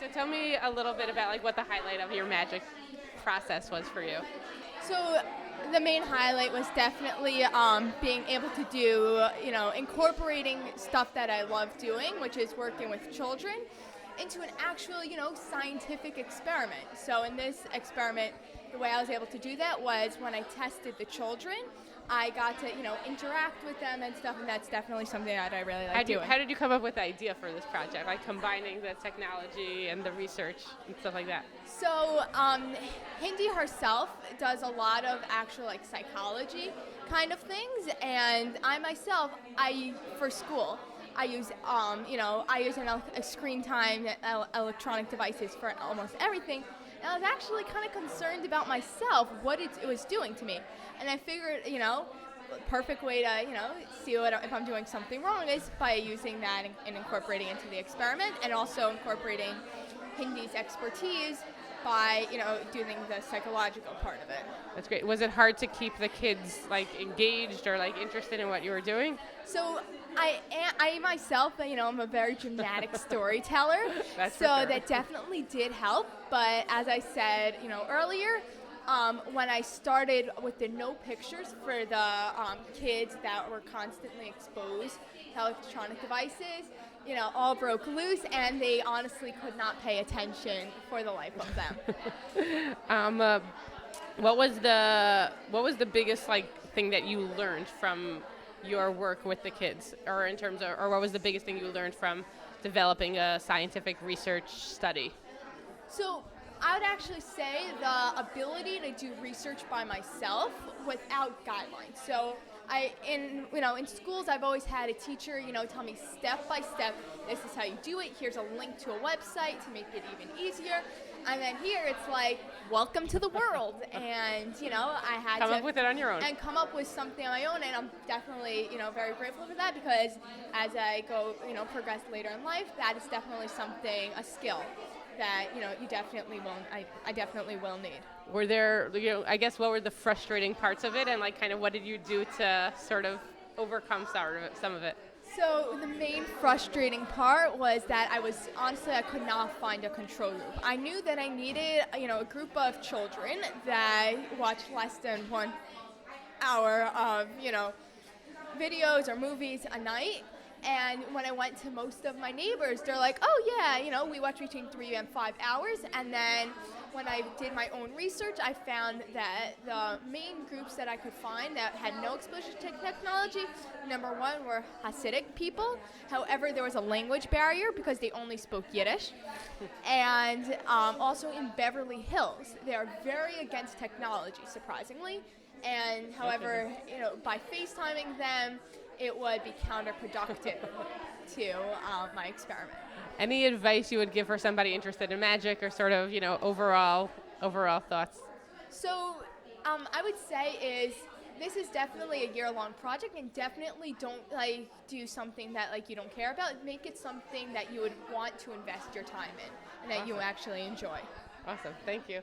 So tell me a little bit about like what the highlight of your magic process was for you. So the main highlight was definitely being able to do, incorporating stuff that I love doing, which is working with children, into an actual, scientific experiment. So in this experiment, the way I was able to do that was when I tested the children, I got to, interact with them and stuff, and that's definitely something that I really like doing. How did you come up with the idea for this project, like combining the technology and the research and stuff like that? So, Hindi herself does a lot of actual like psychology kind of things, and I myself, for school, I use, a screen time, electronic devices for almost everything. And I was actually kind of concerned about myself, what it was doing to me, and I figured, perfect way to, see if I'm doing something wrong is by using that and incorporating into the experiment, and also incorporating Hindi's expertise by, doing the psychological part of it. That's great. Was it hard to keep the kids like engaged or like interested in what you were doing? So I myself, I'm a very dramatic storyteller. That's so for sure. that definitely did help. But as I said, earlier, when I started with the no pictures for the kids that were constantly exposed to electronic devices, all broke loose, and they honestly could not pay attention for the life of them. What was the biggest like thing that you learned from your work with the kids, or in terms of, or what was the biggest thing you learned from developing a scientific research study? So I would actually say the ability to do research by myself without guidelines. So in schools, I've always had a teacher, tell me step by step, this is how you do it. Here's a link to a website to make it even easier. And then here it's like, welcome to the world. And, I had Come to up with it on your own. and come up with something on my own. And I'm definitely, very grateful for that, because as I go, progress later in life, that is definitely something, a skill that, you definitely will, I definitely will need. Were there, I guess, what were the frustrating parts of it, and like kind of what did you do to sort of overcome some of it? So the main frustrating part was that I could not find a control group. I knew that I needed, a group of children that watched less than 1 hour of, videos or movies a night. And when I went to most of my neighbors, they're like, oh yeah, we watch between 3 and 5 hours. And then when I did my own research, I found that the main groups that I could find that had no exposure to technology, number one, were Hasidic people. However, there was a language barrier because they only spoke Yiddish. And also in Beverly Hills, they are very against technology, surprisingly. And however, by FaceTiming them, it would be counterproductive to my experiment. Any advice you would give for somebody interested in magic, or sort of, overall thoughts? So I would say this is definitely a year-long project, and definitely don't do something that you don't care about. Make it something that you would want to invest your time in and that you actually enjoy. Awesome. Thank you.